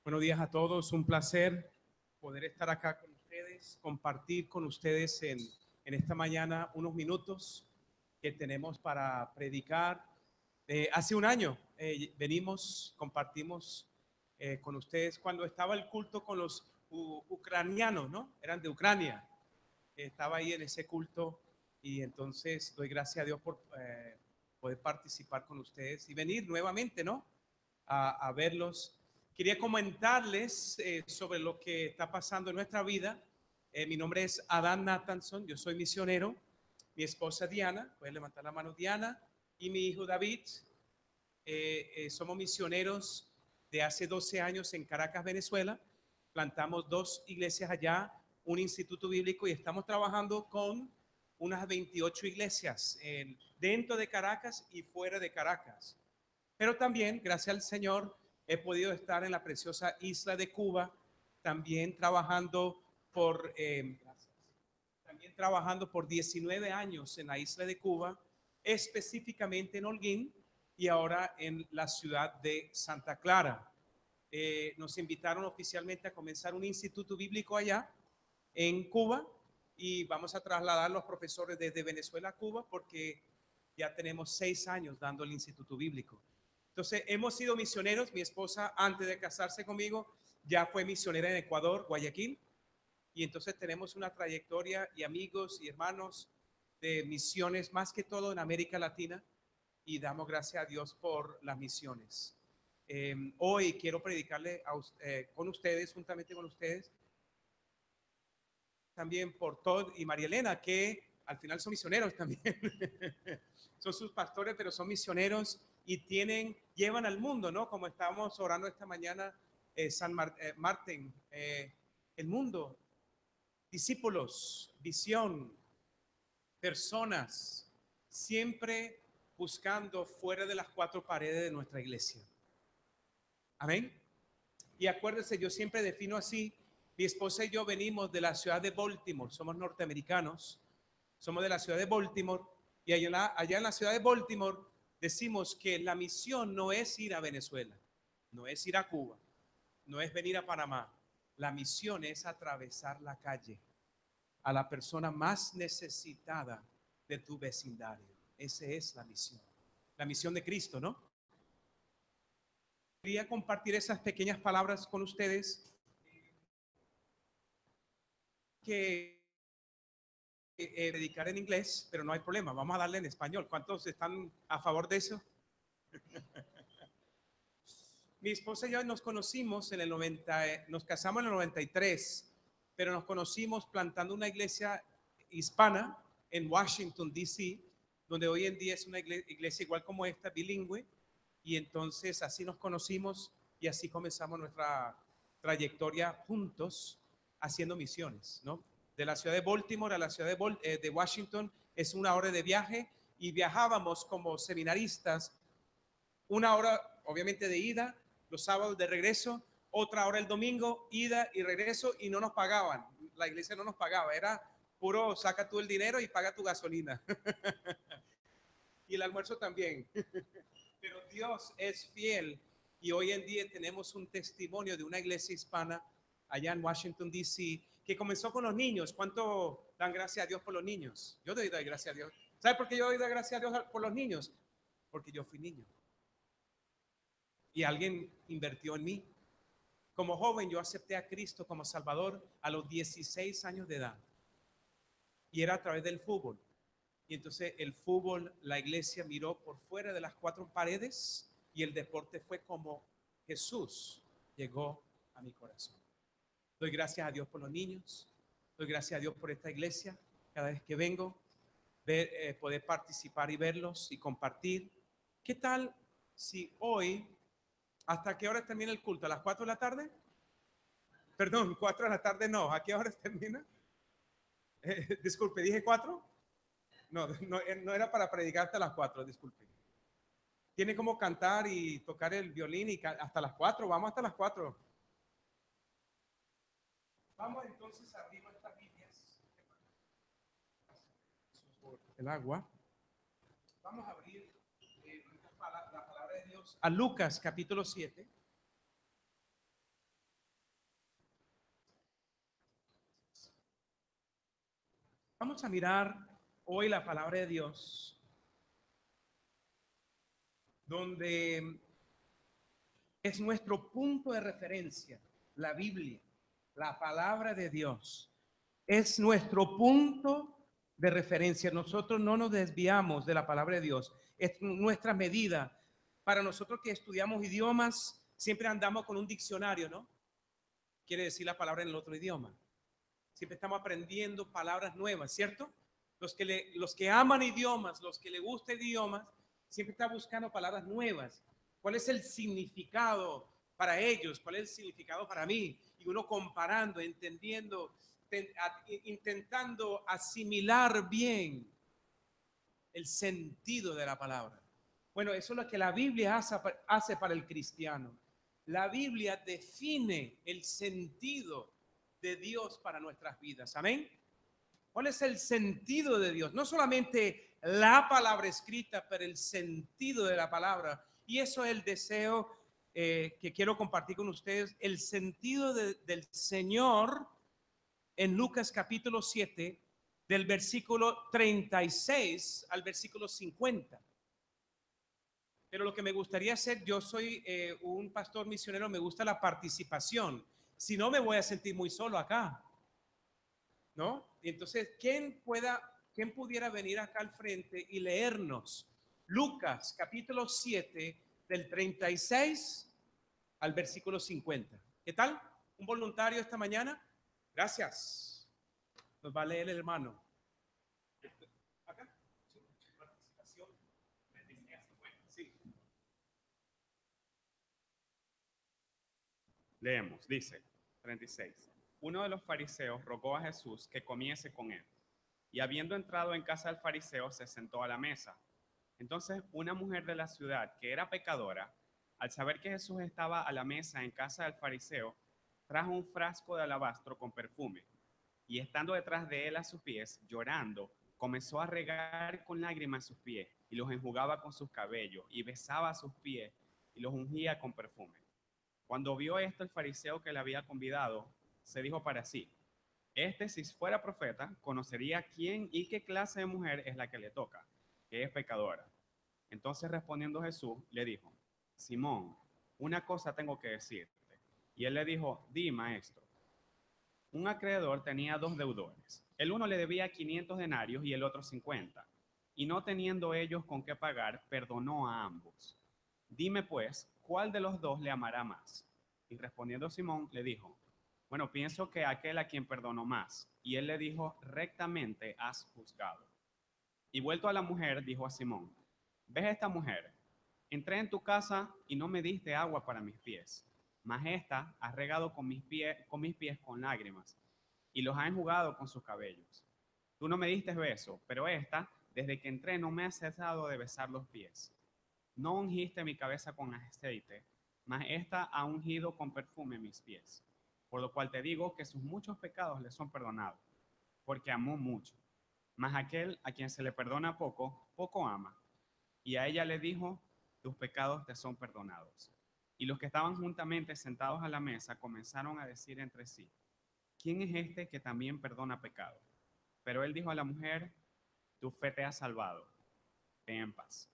Buenos días a todos, un placer poder estar acá con ustedes, compartir con ustedes en esta mañana unos minutos que tenemos para predicar. Hace un año compartimos con ustedes cuando estaba el culto con los ucranianos, ¿no? Eran de Ucrania. Estaba ahí en ese culto y entonces doy gracias a Dios por poder participar con ustedes y venir nuevamente, ¿no? A verlos. Quería comentarles sobre lo que está pasando en nuestra vida. Mi nombre es Adán Nathanson, yo soy misionero. Mi esposa Diana, pueden levantar la mano Diana, y mi hijo David. Somos misioneros de hace 12 años en Caracas, Venezuela. Plantamos 2 iglesias allá, un instituto bíblico, y estamos trabajando con unas 28 iglesias dentro de Caracas y fuera de Caracas. Pero también, gracias al Señor, he podido estar en la preciosa isla de Cuba, también también trabajando por 19 años en la isla de Cuba, específicamente en Holguín y ahora en la ciudad de Santa Clara. Nos invitaron oficialmente a comenzar un instituto bíblico allá en Cuba y vamos a trasladar los profesores desde Venezuela a Cuba porque ya tenemos 6 años dando el instituto bíblico. Entonces, hemos sido misioneros. Mi esposa, antes de casarse conmigo, ya fue misionera en Ecuador, Guayaquil. Y entonces tenemos una trayectoria y amigos y hermanos de misiones, más que todo en América Latina. Y damos gracias a Dios por las misiones. Hoy quiero predicarle con ustedes, juntamente con ustedes, también por Todd y María Elena, que al final son misioneros también. Son sus pastores, pero son misioneros y llevan al mundo, ¿no? Como estábamos orando esta mañana, Martín, el mundo, discípulos, visión, personas, siempre buscando fuera de las 4 paredes de nuestra iglesia. Amén. Y acuérdense, yo siempre defino así. Mi esposa y yo venimos de la ciudad de Baltimore, somos norteamericanos, somos de la ciudad de Baltimore, y allá en la ciudad de Baltimore decimos que la misión no es ir a Venezuela, no es ir a Cuba, no es venir a Panamá. La misión es atravesar la calle a la persona más necesitada de tu vecindario. Esa es la misión de Cristo, ¿no? Quería compartir esas pequeñas palabras con ustedes que predicar en inglés, pero no hay problema, vamos a darle en español. ¿Cuántos están a favor de eso? Mi esposa y yo nos conocimos en el 90, nos casamos en el 93, pero nos conocimos plantando una iglesia hispana en Washington, D.C., donde hoy en día es una iglesia igual como esta, bilingüe, y entonces así nos conocimos y así comenzamos nuestra trayectoria juntos haciendo misiones, ¿no? De la ciudad de Baltimore a la ciudad de Washington es 1 hora de viaje y viajábamos como seminaristas 1 hora obviamente de ida, los sábados de regreso, otra hora el domingo, ida y regreso, y no nos pagaban. La iglesia no nos pagaba, era puro saca tú el dinero y paga tu gasolina. Y el almuerzo también. Pero Dios es fiel y hoy en día tenemos un testimonio de una iglesia hispana allá en Washington, D.C., que comenzó con los niños. ¿Cuánto dan gracias a Dios por los niños? Yo doy gracias a Dios. ¿Sabe por qué yo doy gracias a Dios por los niños? Porque yo fui niño. Y alguien invirtió en mí. Como joven yo acepté a Cristo como Salvador a los 16 años de edad. Y era a través del fútbol. Y entonces el fútbol, la iglesia miró por fuera de las 4 paredes y el deporte fue como Jesús llegó a mi corazón. Doy gracias a Dios por los niños. Doy gracias a Dios por esta iglesia. Cada vez que vengo, poder participar y verlos y compartir. ¿Qué tal si hoy, hasta qué hora termina el culto? ¿A las 4 de la tarde? Perdón, 4 de la tarde no. ¿A qué horas termina? Disculpe, ¿dije 4? No era para predicarte a las 4, disculpe. Tiene como cantar y tocar el violín y hasta las 4, vamos hasta las 4. Vamos entonces a abrir nuestras Biblias. El agua. Vamos a abrir la palabra de Dios a Lucas capítulo 7. Vamos a mirar hoy la palabra de Dios, donde es nuestro punto de referencia, la Biblia, la palabra de Dios. Es nuestro punto de referencia. Nosotros no nos desviamos de la palabra de Dios. Es nuestra medida. Para nosotros que estudiamos idiomas, siempre andamos con un diccionario, ¿no? Quiere decir la palabra en el otro idioma. Siempre estamos aprendiendo palabras nuevas, ¿cierto? Los que aman idiomas, los que le gusta idiomas, siempre están buscando palabras nuevas. ¿Cuál es el significado para ellos? ¿Cuál es el significado para mí? Y uno comparando, entendiendo, intentando asimilar bien el sentido de la palabra. Bueno, eso es lo que la Biblia hace para el cristiano. La Biblia define el sentido de Dios para nuestras vidas. Amén. ¿Cuál es el sentido de Dios? No solamente la palabra escrita, pero el sentido de la palabra. Y eso es el deseo que quiero compartir con ustedes. El sentido del Señor en Lucas capítulo 7, del versículo 36 al versículo 50. Pero lo que me gustaría hacer, yo soy un pastor misionero, me gusta la participación. Si no, me voy a sentir muy solo acá, ¿no? Y entonces, ¿quién pudiera venir acá al frente y leernos Lucas capítulo 7 del 36 al versículo 50? ¿Qué tal? ¿Un voluntario esta mañana? Gracias. Nos va a leer el hermano. Acá. Sí. Participación. Sí. Leemos, dice 36. Uno de los fariseos rogó a Jesús que comiese con él, y habiendo entrado en casa del fariseo, se sentó a la mesa. Entonces una mujer de la ciudad, que era pecadora, al saber que Jesús estaba a la mesa en casa del fariseo, trajo un frasco de alabastro con perfume, y estando detrás de él a sus pies, llorando, comenzó a regar con lágrimas sus pies, y los enjugaba con sus cabellos, y besaba sus pies, y los ungía con perfume. Cuando vio esto el fariseo que le había convidado, se dijo para sí, este si fuera profeta, conocería quién y qué clase de mujer es la que le toca, que es pecadora. Entonces respondiendo Jesús, le dijo, Simón, una cosa tengo que decirte. Y él le dijo, di, maestro. Un acreedor tenía dos deudores. El uno le debía 500 denarios y el otro 50. Y no teniendo ellos con qué pagar, perdonó a ambos. Dime pues, ¿cuál de los dos le amará más? Y respondiendo Simón, le dijo, bueno, pienso que aquel a quien perdonó más. Y él le dijo, rectamente has juzgado. Y vuelto a la mujer, dijo a Simón, ¿ves esta mujer? Entré en tu casa y no me diste agua para mis pies, mas esta ha regado con mis pies con lágrimas y los ha enjugado con sus cabellos. Tú no me diste beso, pero esta, desde que entré, no me ha cesado de besar los pies. No ungiste mi cabeza con aceite, mas esta ha ungido con perfume mis pies. Por lo cual te digo que sus muchos pecados le son perdonados, porque amó mucho. Mas aquel a quien se le perdona poco, poco ama. Y a ella le dijo, tus pecados te son perdonados. Y los que estaban juntamente sentados a la mesa comenzaron a decir entre sí, ¿quién es este que también perdona pecado? Pero él dijo a la mujer, tu fe te ha salvado, ve en paz.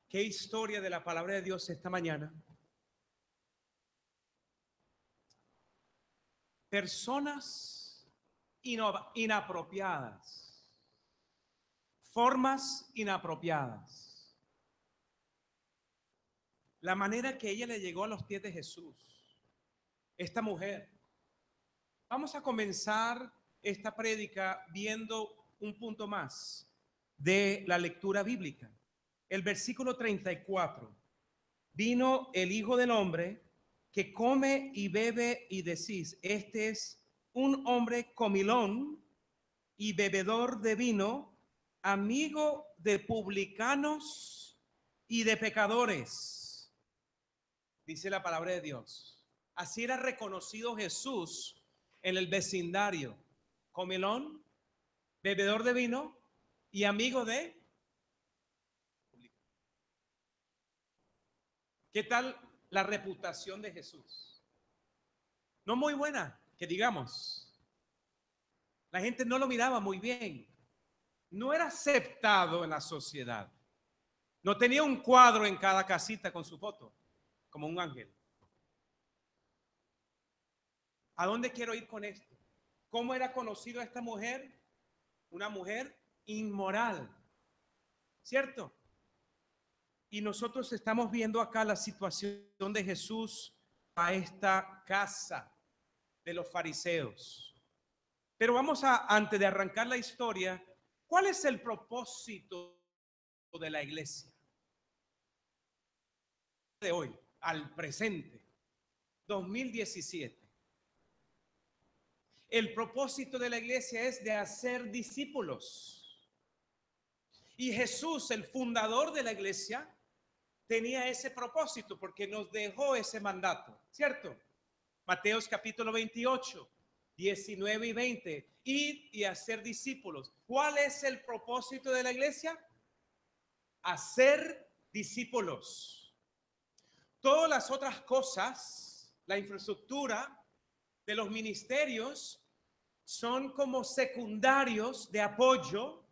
¿Qué historia de la palabra de Dios esta mañana? Personas inapropiadas, formas inapropiadas. La manera que ella le llegó a los pies de Jesús, esta mujer. Vamos a comenzar esta prédica viendo un punto más de la lectura bíblica. El versículo 34. Vino el Hijo del Hombre que come y bebe y decís, este es un hombre comilón y bebedor de vino, amigo de publicanos y de pecadores, dice la palabra de Dios. Así era reconocido Jesús en el vecindario: comilón, bebedor de vino y amigo de... ¿Qué tal la reputación de Jesús? No muy buena. que digamos, la gente no lo miraba muy bien. No era aceptado en la sociedad. No tenía un cuadro en cada casita con su foto, como un ángel. ¿A dónde quiero ir con esto? ¿Cómo era conocido a esta mujer? Una mujer inmoral, ¿cierto? Y nosotros estamos viendo acá la situación de Jesús a esta casa de los fariseos. Pero vamos a, antes de arrancar la historia, ¿cuál es el propósito de la iglesia de hoy, al presente, 2017? El propósito de la iglesia es de hacer discípulos. Y Jesús, el fundador de la iglesia, tenía ese propósito porque nos dejó ese mandato, ¿cierto? Mateos capítulo 28, 19 y 20. Ir y hacer discípulos. ¿Cuál es el propósito de la iglesia? Hacer discípulos. Todas las otras cosas, la infraestructura de los ministerios, son como secundarios de apoyo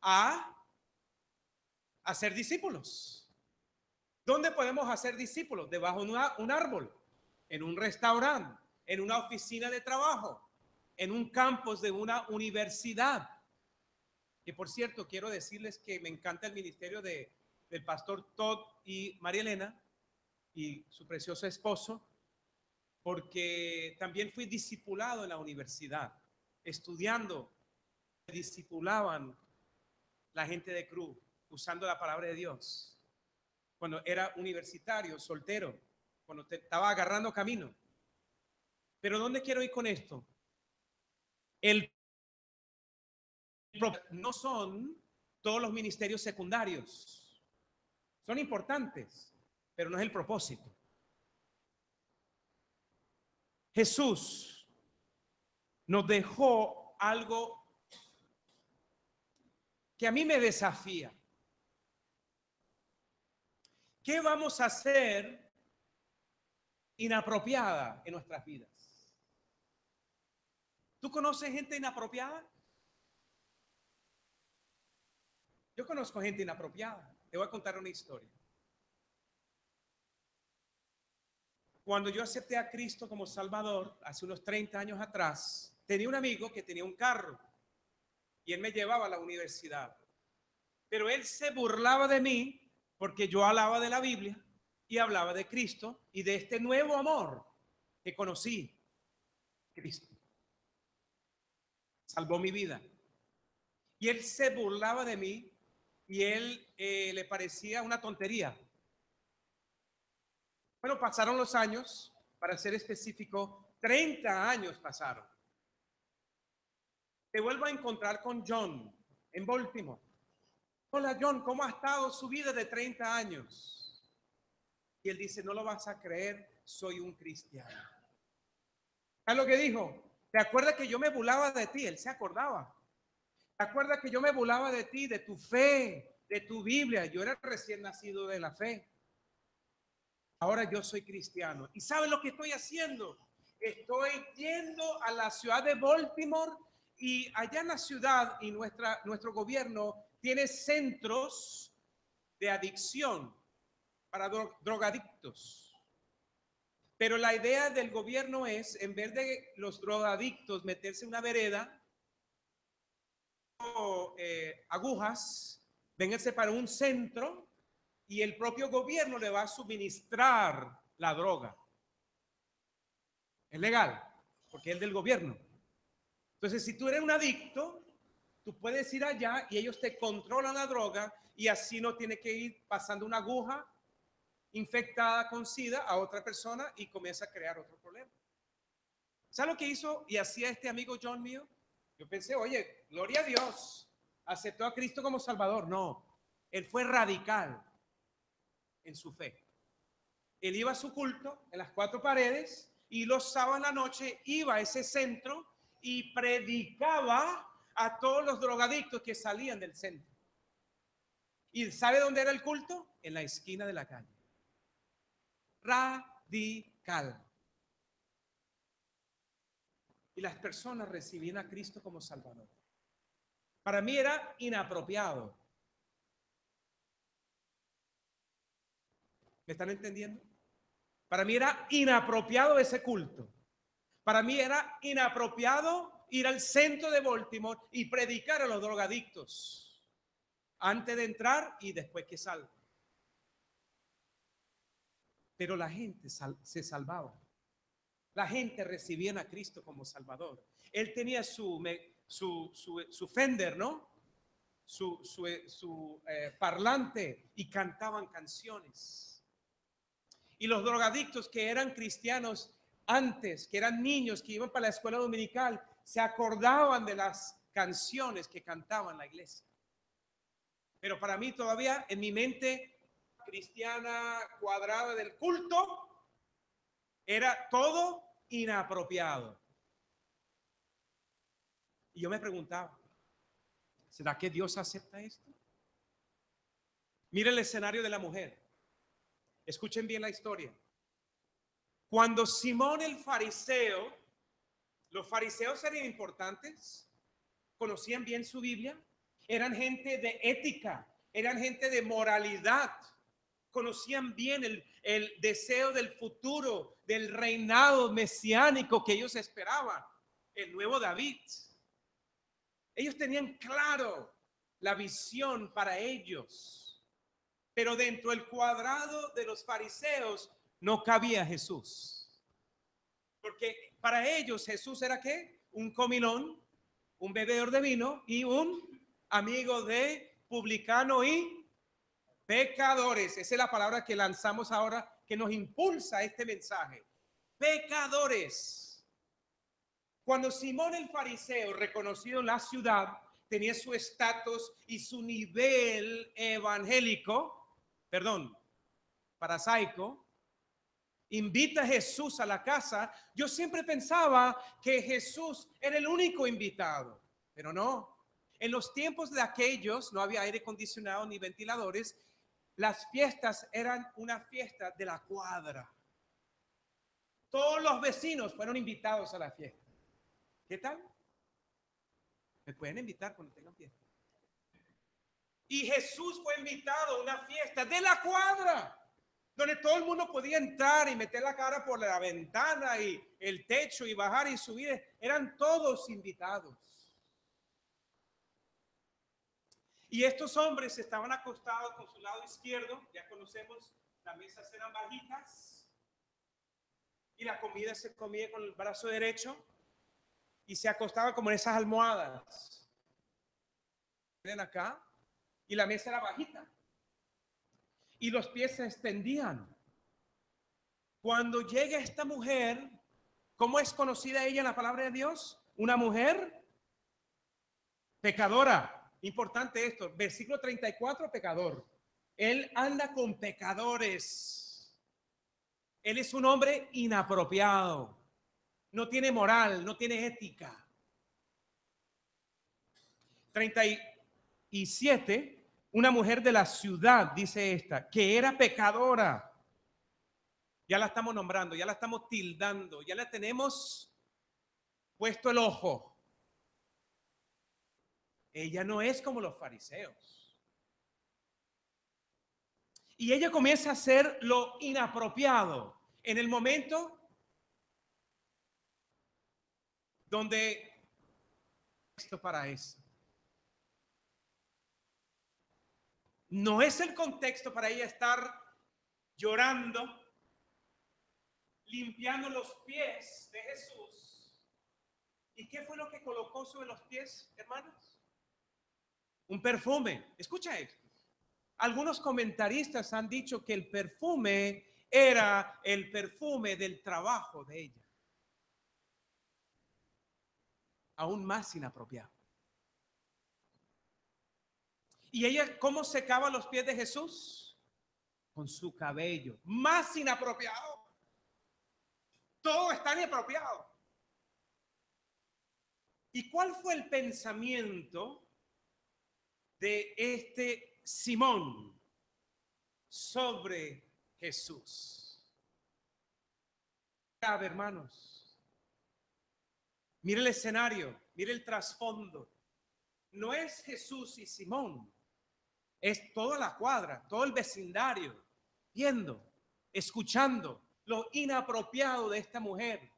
a hacer discípulos. ¿Dónde podemos hacer discípulos? Debajo de un árbol, en un restaurante, en una oficina de trabajo, en un campus de una universidad. Y por cierto, quiero decirles que me encanta el ministerio del pastor Todd y María Elena y su precioso esposo, porque también fui discipulado en la universidad, estudiando, discipulaban la gente de Cruz, usando la palabra de Dios. Cuando era universitario, soltero, cuando estaba agarrando camino. Pero ¿dónde quiero ir con esto? No son todos los ministerios secundarios. Son importantes, pero no es el propósito. Jesús nos dejó algo que a mí me desafía. ¿Qué vamos a hacer inapropiada en nuestras vidas? ¿Tú conoces gente inapropiada? Yo conozco gente inapropiada. Te voy a contar una historia. Cuando yo acepté a Cristo como Salvador, hace unos 30 años atrás, tenía un amigo que tenía un carro y él me llevaba a la universidad. Pero él se burlaba de mí porque yo hablaba de la Biblia y hablaba de Cristo y de este nuevo amor que conocí. Cristo salvó mi vida. Y él se burlaba de mí y él le parecía una tontería. Bueno, pasaron los años, para ser específico, 30 años pasaron. Te vuelvo a encontrar con John en Baltimore. Hola John, ¿cómo ha estado su vida de 30 años? Y él dice, no lo vas a creer, soy un cristiano. ¿Sabes lo que dijo? ¿Te acuerdas que yo me burlaba de ti? Él se acordaba. ¿Te acuerdas que yo me burlaba de ti, de tu fe, de tu Biblia? Yo era recién nacido de la fe. Ahora yo soy cristiano. ¿Y sabes lo que estoy haciendo? Estoy yendo a la ciudad de Baltimore y allá en la ciudad y nuestro gobierno tiene centros de adicción para drogadictos. Pero la idea del gobierno es, en vez de los drogadictos meterse en una vereda o agujas, vénganse para un centro y el propio gobierno le va a suministrar la droga. Es legal, porque es del gobierno. Entonces, si tú eres un adicto, tú puedes ir allá y ellos te controlan la droga y así no tienes que ir pasando una aguja infectada con SIDA a otra persona y comienza a crear otro problema. ¿Sabes lo que hizo y hacía este amigo John mío? Yo pensé, oye, gloria a Dios, aceptó a Cristo como Salvador. No, él fue radical en su fe. Él iba a su culto en las 4 paredes y los sábados en la noche iba a ese centro y predicaba a todos los drogadictos que salían del centro. ¿Y sabe dónde era el culto? En la esquina de la calle. Radical. y las personas recibían a Cristo como Salvador. Para mí era inapropiado. ¿Me están entendiendo? Para mí era inapropiado ese culto. Para mí era inapropiado ir al centro de Baltimore y predicar a los drogadictos antes de entrar y después que salga. Pero la gente se salvaba. La gente recibía a Cristo como Salvador. Él tenía su Fender, ¿no? Su parlante y cantaban canciones. Y los drogadictos que eran cristianos antes, que eran niños que iban para la escuela dominical, se acordaban de las canciones que cantaban la iglesia. Pero para mí todavía en mi mente cristiana cuadrada del culto era todo inapropiado. Y yo me preguntaba, ¿será que Dios acepta esto? Mire el escenario de la mujer. Escuchen bien la historia. Cuando Simón el fariseo, los fariseos eran importantes, conocían bien su Biblia, eran gente de ética, eran gente de moralidad, conocían bien el deseo del futuro, del reinado mesiánico que ellos esperaban, el nuevo David. Ellos tenían claro la visión para ellos, pero dentro del cuadrado de los fariseos no cabía Jesús. Porque para ellos Jesús era ¿qué? Un comilón, un bebedor de vino y un amigo de publicano y pecadores. Esa es la palabra que lanzamos ahora que nos impulsa este mensaje. Pecadores. Cuando Simón el fariseo, reconocido en la ciudad, tenía su estatus y su nivel evangélico, perdón, parasaico, invita a Jesús a la casa, yo siempre pensaba que Jesús era el único invitado, pero no. En los tiempos de aquellos no había aire acondicionado ni ventiladores. Las fiestas eran una fiesta de la cuadra. Todos los vecinos fueron invitados a la fiesta. ¿Qué tal? Me pueden invitar cuando tengan fiesta. Y Jesús fue invitado a una fiesta de la cuadra, donde todo el mundo podía entrar y meter la cara por la ventana y el techo y bajar y subir. Eran todos invitados. Y estos hombres estaban acostados con su lado izquierdo. Ya conocemos, las mesas eran bajitas y la comida se comía con el brazo derecho y se acostaba como en esas almohadas. Ven acá. Y la mesa era bajita y los pies se extendían. Cuando llega esta mujer, ¿cómo es conocida ella en la palabra de Dios? Una mujer pecadora. Importante esto, versículo 34, pecador. Él anda con pecadores. Él es un hombre inapropiado. No tiene moral, no tiene ética. 37, una mujer de la ciudad, dice esta, que era pecadora. Ya la estamos nombrando, ya la estamos tildando, ya la tenemos puesto el ojo. Ella no es como los fariseos. Y ella comienza a hacer lo inapropiado en el momento donde esto para eso. No es el contexto para ella estar llorando, limpiando los pies de Jesús. ¿Y qué fue lo que colocó sobre los pies, hermanos? Un perfume. Escucha esto. Algunos comentaristas han dicho que el perfume era el perfume del trabajo de ella. Aún más inapropiado. ¿Y ella cómo secaba los pies de Jesús? Con su cabello. Más inapropiado. Todo está inapropiado. ¿Y cuál fue el pensamiento de este Simón sobre Jesús? Hermanos, Mire el escenario, mire el trasfondo. No es Jesús y Simón, es toda la cuadra, todo el vecindario, viendo, escuchando lo inapropiado de esta mujer.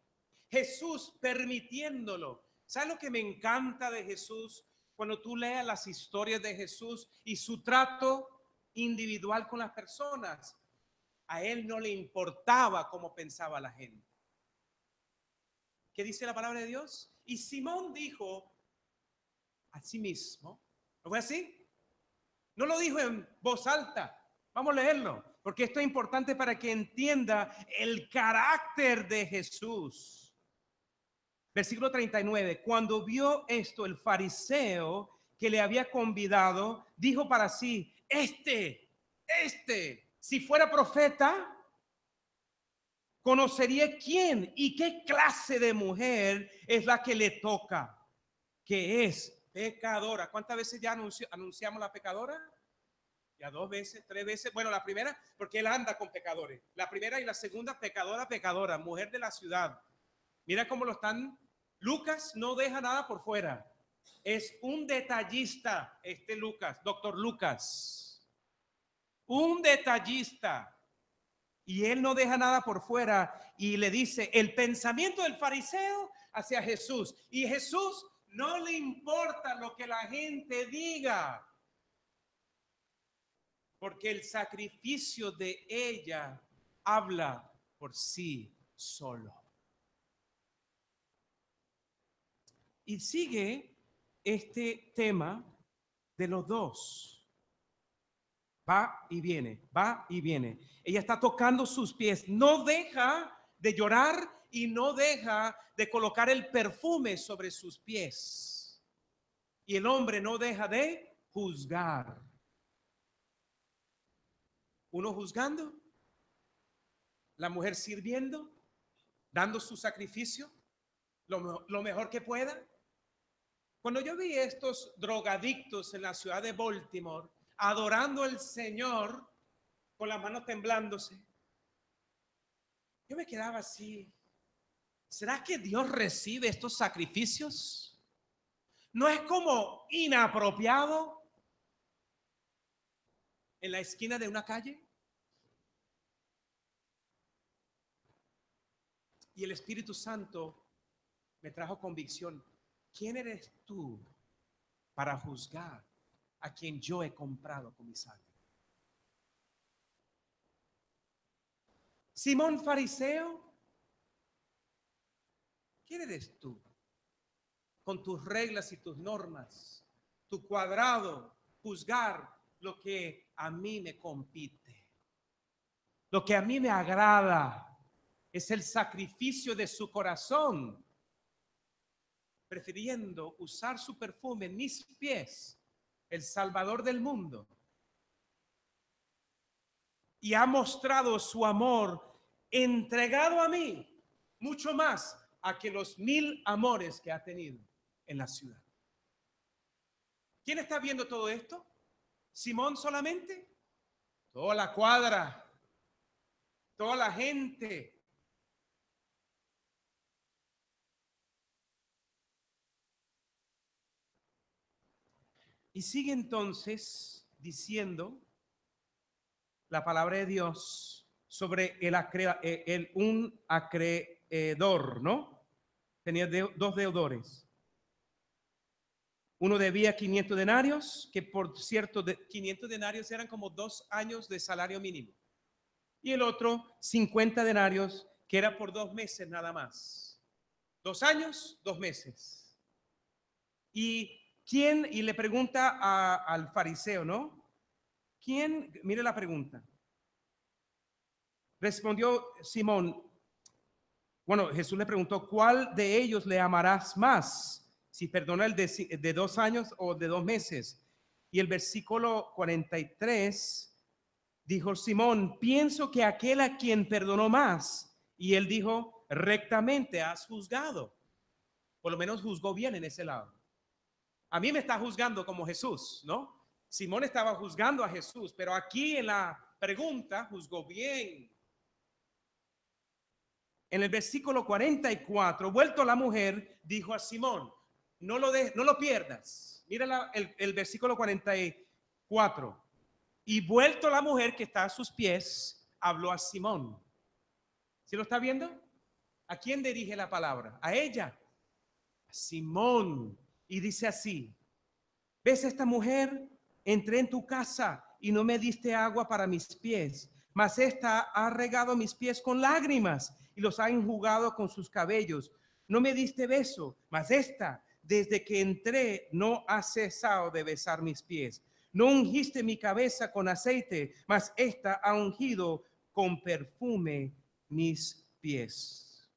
Jesús permitiéndolo. ¿Sabes lo que me encanta de Jesús? Cuando tú leas las historias de Jesús y su trato individual con las personas, a él no le importaba cómo pensaba la gente. ¿Qué dice la palabra de Dios? Y Simón dijo a sí mismo, ¿no fue así? No lo dijo en voz alta. Vamos a leerlo, porque esto es importante para que entienda el carácter de Jesús. Versículo 39. Cuando vio esto, el fariseo que le había convidado, dijo para sí, si fuera profeta, conocería quién y qué clase de mujer es la que le toca, que es pecadora. ¿Cuántas veces ya anunciamos la pecadora? Ya 2 veces, 3 veces. Bueno, la primera, porque él anda con pecadores. La primera y la segunda, pecadora, mujer de la ciudad. Mira cómo lo están. Lucas no deja nada por fuera. Es un detallista, Lucas, doctor Lucas. Un detallista. Y él no deja nada por fuera y le dice el pensamiento del fariseo hacia Jesús. Y Jesús no le importa lo que la gente diga, porque el sacrificio de ella habla por sí solo. Y sigue este tema de los dos. Va y viene, va y viene. Ella está tocando sus pies, no deja de llorar y no deja de colocar el perfume sobre sus pies. Y el hombre no deja de juzgar. Uno juzgando, la mujer sirviendo, dando su sacrificio, lo mejor que pueda. Cuando yo vi estos drogadictos en la ciudad de Baltimore adorando al Señor con las manos temblándose, yo me quedaba así. ¿Será que Dios recibe estos sacrificios? ¿No es como inapropiado en la esquina de una calle? Y el Espíritu Santo me trajo convicción. ¿Quién eres tú para juzgar a quien yo he comprado con mi sangre? Simón fariseo, ¿quién eres tú? Con tus reglas y tus normas, tu cuadrado, juzgar lo que a mí me compite. Lo que a mí me agrada es el sacrificio de su corazón, prefiriendo usar su perfume en mis pies, el Salvador del mundo. Y ha mostrado su amor entregado a mí, mucho más a que los 1000 amores que ha tenido en la ciudad. ¿Quién está viendo todo esto? ¿Simón solamente? Toda la cuadra, toda la gente. Y sigue entonces diciendo la palabra de Dios sobre un acreedor, ¿no? Tenía dos deudores. Uno debía 500 denarios, que por cierto, 500 denarios eran como 2 años de salario mínimo. Y el otro, 50 denarios, que era por 2 meses nada más. 2 años, 2 meses. Y le pregunta al fariseo, ¿no? ¿Quién? Mire la pregunta. Respondió Simón. Bueno, Jesús le preguntó, ¿cuál de ellos le amarás más? Si perdona el de 2 años o de 2 meses. Y el versículo 43 dijo Simón, pienso que aquel a quien perdonó más. Y él dijo, rectamente has juzgado. Por lo menos juzgó bien en ese lado. A mí me está juzgando como Jesús, ¿no? Simón estaba juzgando a Jesús, pero aquí en la pregunta juzgó bien. En el versículo 44, vuelto la mujer, dijo a Simón, no lo pierdas. Mira el versículo 44. Y vuelto la mujer que está a sus pies, habló a Simón. ¿Sí lo está viendo? ¿A quién dirige la palabra? A ella, a Simón. Y dice así, ¿ves esta mujer? Entré en tu casa y no me diste agua para mis pies, mas esta ha regado mis pies con lágrimas y los ha enjugado con sus cabellos. No me diste beso, mas esta, desde que entré, no ha cesado de besar mis pies. No ungiste mi cabeza con aceite, mas esta ha ungido con perfume mis pies.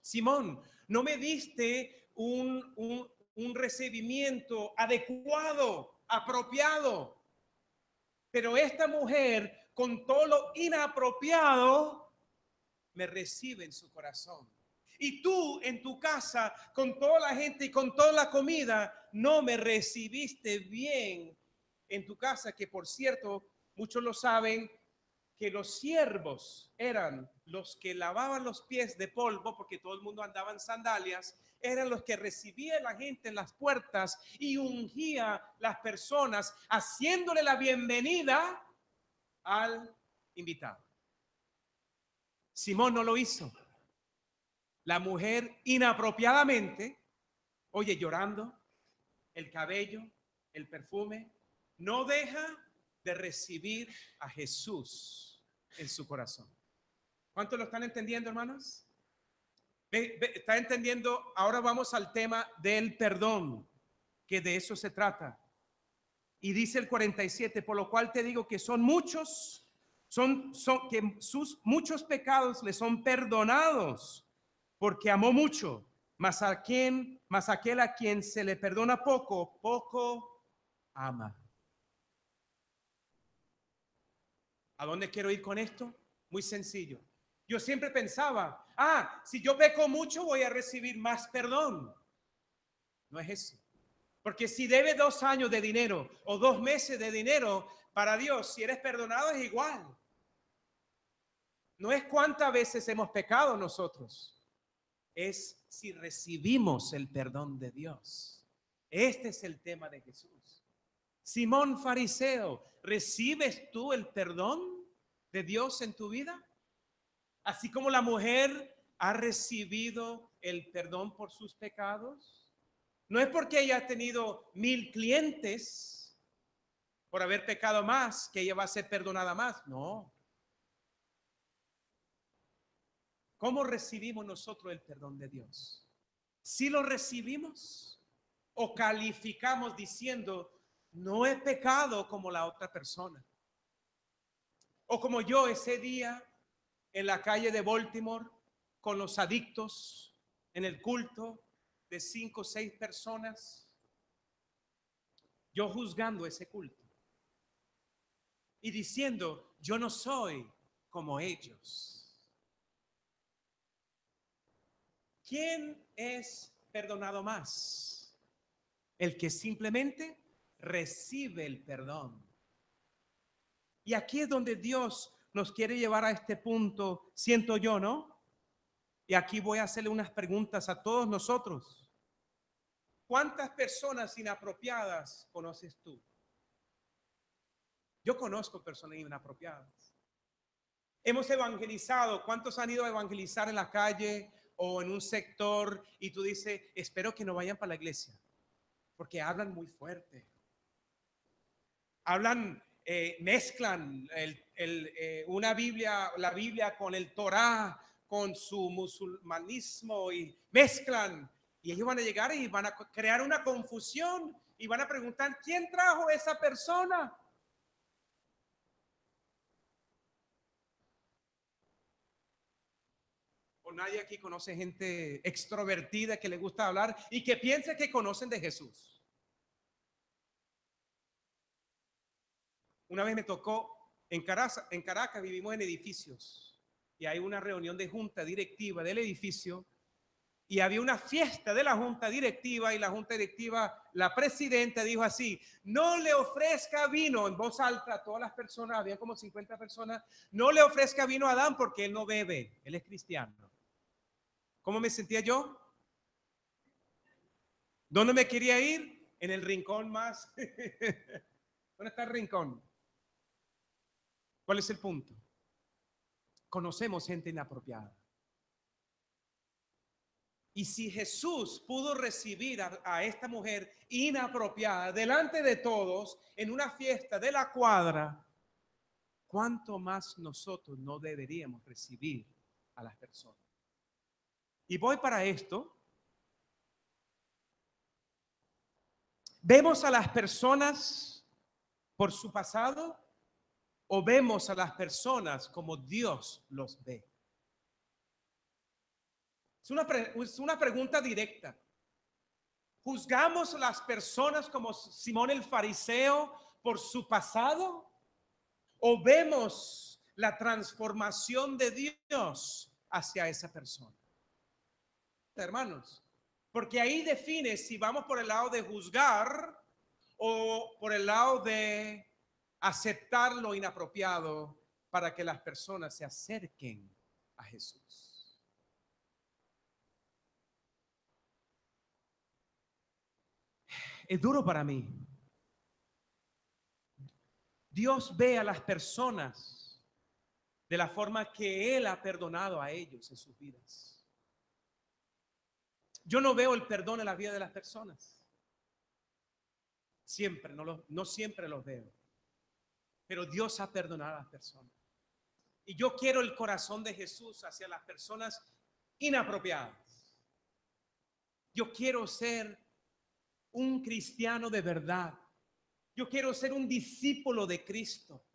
Simón, no me diste un recibimiento adecuado, apropiado, pero esta mujer con todo lo inapropiado me recibe en su corazón. Y tú en tu casa, con toda la gente y con toda la comida, no me recibiste bien en tu casa, que por cierto, muchos lo saben, que los siervos eran los que lavaban los pies de polvo, porque todo el mundo andaba en sandalias, eran los que recibía la gente en las puertas y ungía las personas, haciéndole la bienvenida al invitado. Simón no lo hizo. La mujer inapropiadamente, oye, llorando, el cabello, el perfume, no deja de recibir a Jesús en su corazón. ¿Cuántos lo están entendiendo, hermanos? ¿Está entendiendo? Ahora vamos al tema del perdón, que de eso se trata. Y dice el 47, por lo cual te digo que son muchos, que sus muchos pecados le son perdonados, porque amó mucho, mas aquel a quien se le perdona poco, poco ama. ¿A dónde quiero ir con esto? Muy sencillo. Yo siempre pensaba, si yo peco mucho voy a recibir más perdón. No es eso. Porque si debe 2 años de dinero o 2 meses de dinero, para Dios, si eres perdonado es igual. No es cuántas veces hemos pecado nosotros, es si recibimos el perdón de Dios. Este es el tema de Jesús. Simón fariseo, ¿recibes tú el perdón de Dios en tu vida? Así como la mujer ha recibido el perdón por sus pecados. No es porque ella ha tenido 1000 clientes por haber pecado más, que ella va a ser perdonada más. No. ¿Cómo recibimos nosotros el perdón de Dios? ¿Si lo recibimos o calificamos diciendo, no he pecado como la otra persona? O como yo ese día en la calle de Baltimore con los adictos en el culto de 5 o 6 personas, yo juzgando ese culto y diciendo, yo no soy como ellos. ¿Quién es perdonado más? El que simplemente recibe el perdón. Y aquí es donde Dios nos quiere llevar a este punto, siento yo, ¿no? Y aquí voy a hacerle unas preguntas a todos nosotros. ¿Cuántas personas inapropiadas conoces tú? Yo conozco personas inapropiadas. Hemos evangelizado. ¿Cuántos han ido a evangelizar en la calle o en un sector y tú dices, espero que no vayan para la iglesia? Porque hablan muy fuerte. Hablan, mezclan una Biblia, la Biblia con el Torá, con su musulmanismo y mezclan. Y ellos van a llegar y van a crear una confusión y van a preguntar, ¿quién trajo esa persona? O nadie aquí conoce gente extrovertida que le gusta hablar y que piensa que conocen de Jesús. Una vez me tocó en Caracas vivimos en edificios y hay una reunión de junta directiva del edificio Y había una fiesta de la junta directiva y la junta directiva, la presidenta dijo así: no le ofrezca vino, en voz alta a todas las personas, había como 50 personas, no le ofrezca vino a Adán porque él no bebe, él es cristiano. ¿Cómo me sentía yo? ¿Dónde me quería ir? En el rincón más. ¿Dónde está el rincón? ¿Cuál es el punto? Conocemos gente inapropiada. Y si Jesús pudo recibir a esta mujer inapropiada delante de todos en una fiesta de la cuadra, ¿cuánto más nosotros no deberíamos recibir a las personas? Y voy para esto. ¿Vemos a las personas por su pasado o vemos a las personas como Dios los ve? Es una pregunta directa. ¿Juzgamos a las personas como Simón el fariseo por su pasado? ¿O vemos la transformación de Dios hacia esa persona? Hermanos, porque ahí define si vamos por el lado de juzgar o por el lado de aceptar lo inapropiado para que las personas se acerquen a Jesús. Es duro para mí. Dios ve a las personas de la forma que Él ha perdonado a ellos en sus vidas. Yo no veo el perdón en la vida de las personas. Siempre, no siempre los veo. Pero Dios ha perdonado a las personas. Y yo quiero el corazón de Jesús hacia las personas inapropiadas. Yo quiero ser un cristiano de verdad. Yo quiero ser un discípulo de Cristo.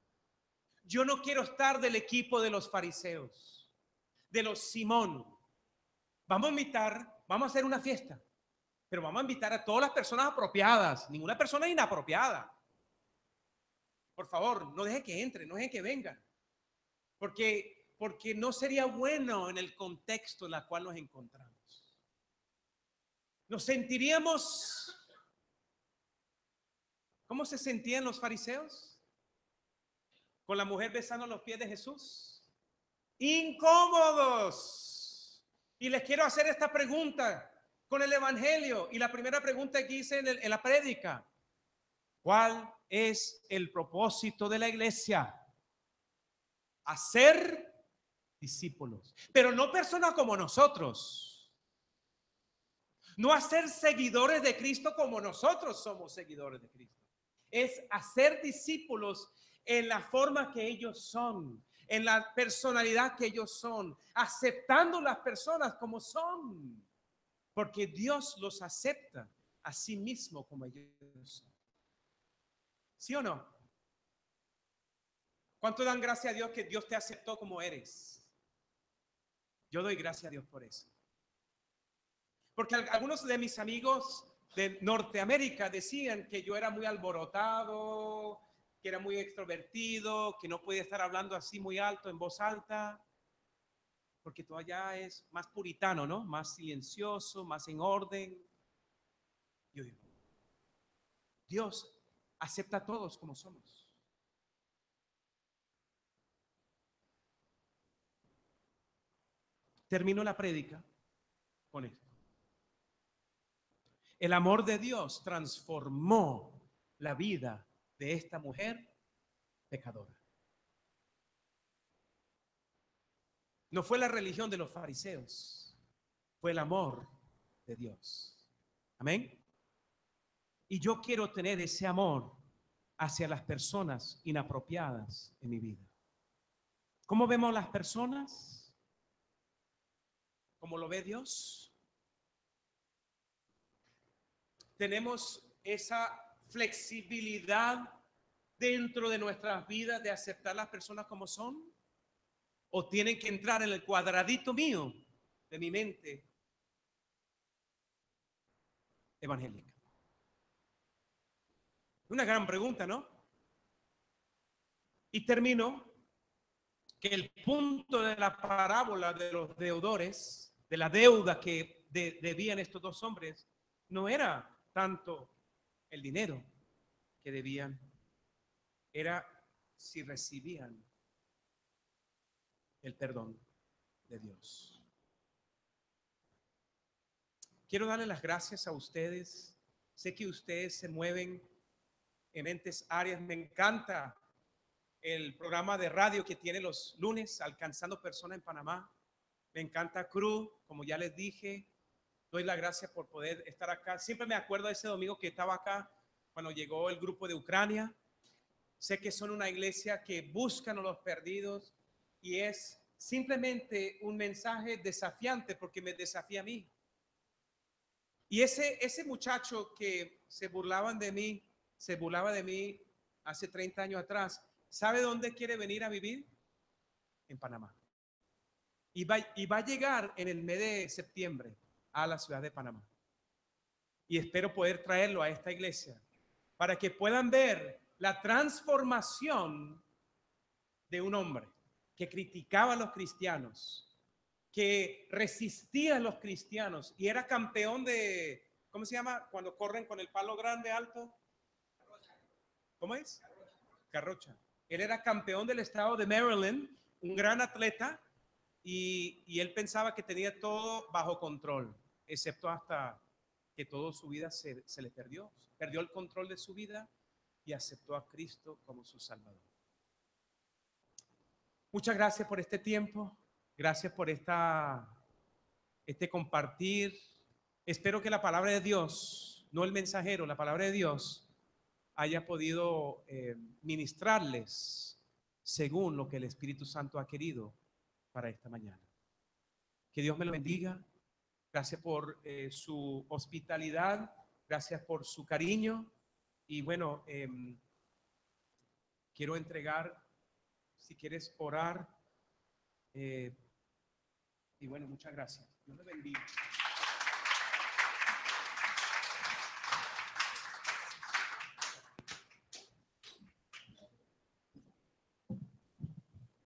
Yo no quiero estar del equipo de los fariseos, de los Simón. Vamos a hacer una fiesta, pero vamos a invitar a todas las personas apropiadas, ninguna persona inapropiada. Por favor, no deje que entre, no deje que vengan. Porque no sería bueno en el contexto en el cual nos encontramos. Nos sentiríamos, ¿cómo se sentían los fariseos? Con la mujer besando los pies de Jesús. Incómodos. Y les quiero hacer esta pregunta con el evangelio. Y la primera pregunta que hice en la prédica: ¿cuál es el propósito de la iglesia? Hacer discípulos, pero no personas como nosotros. No hacer seguidores de Cristo como nosotros somos seguidores de Cristo. Es hacer discípulos en la forma que ellos son, en la personalidad que ellos son, aceptando las personas como son, porque Dios los acepta a sí mismo como ellos son. ¿Sí o no? ¿Cuánto dan gracias a Dios que Dios te aceptó como eres? Yo doy gracias a Dios por eso. Porque algunos de mis amigos de Norteamérica decían que yo era muy alborotado, que era muy extrovertido, que no podía estar hablando así muy alto, en voz alta, porque todo allá es más puritano, ¿no? Más silencioso, más en orden. Yo digo, Dios acepta a todos como somos. Termino la prédica con esto. El amor de Dios transformó la vida de esta mujer pecadora. No fue la religión de los fariseos, fue el amor de Dios. Amén. Y yo quiero tener ese amor hacia las personas inapropiadas en mi vida. ¿Cómo vemos las personas? ¿Cómo lo ve Dios? Tenemos esa flexibilidad dentro de nuestras vidas de aceptar las personas como son, o tienen que entrar en el cuadradito mío de mi mente evangélica. Una gran pregunta, ¿no? Y termino que el punto de la parábola de los deudores, de la deuda que debían estos dos hombres no era tanto el dinero que debían, era si recibían el perdón de Dios. Quiero darle las gracias a ustedes. Sé que ustedes se mueven en diferentes áreas. Me encanta el programa de radio que tiene los lunes, Alcanzando Personas en Panamá. Me encanta Cruz, como ya les dije. Doy las gracias por poder estar acá. Siempre me acuerdo de ese domingo que estaba acá cuando llegó el grupo de Ucrania. Sé que son una iglesia que buscan a los perdidos y es simplemente un mensaje desafiante porque me desafía a mí. Y ese muchacho que se burlaba de mí hace 30 años atrás, ¿sabe dónde quiere venir a vivir? En Panamá. Y va a llegar en el mes de septiembre a la ciudad de Panamá. Y espero poder traerlo a esta iglesia para que puedan ver la transformación de un hombre que criticaba a los cristianos, que resistía a los cristianos y era campeón de, ¿cómo se llama? Cuando corren con el palo grande alto. ¿Cómo es? Carrocha. Él era campeón del estado de Maryland, un gran atleta, y él pensaba que tenía todo bajo control, excepto hasta que toda su vida se le perdió. Perdió el control de su vida y aceptó a Cristo como su Salvador. Muchas gracias por este tiempo. Gracias por este compartir. Espero que la palabra de Dios, no el mensajero, la palabra de Dios haya podido ministrarles según lo que el Espíritu Santo ha querido para esta mañana. Que Dios me lo bendiga. Gracias por su hospitalidad. Gracias por su cariño. Y bueno, quiero entregar, si quieres orar. Y bueno, muchas gracias. Dios me bendiga.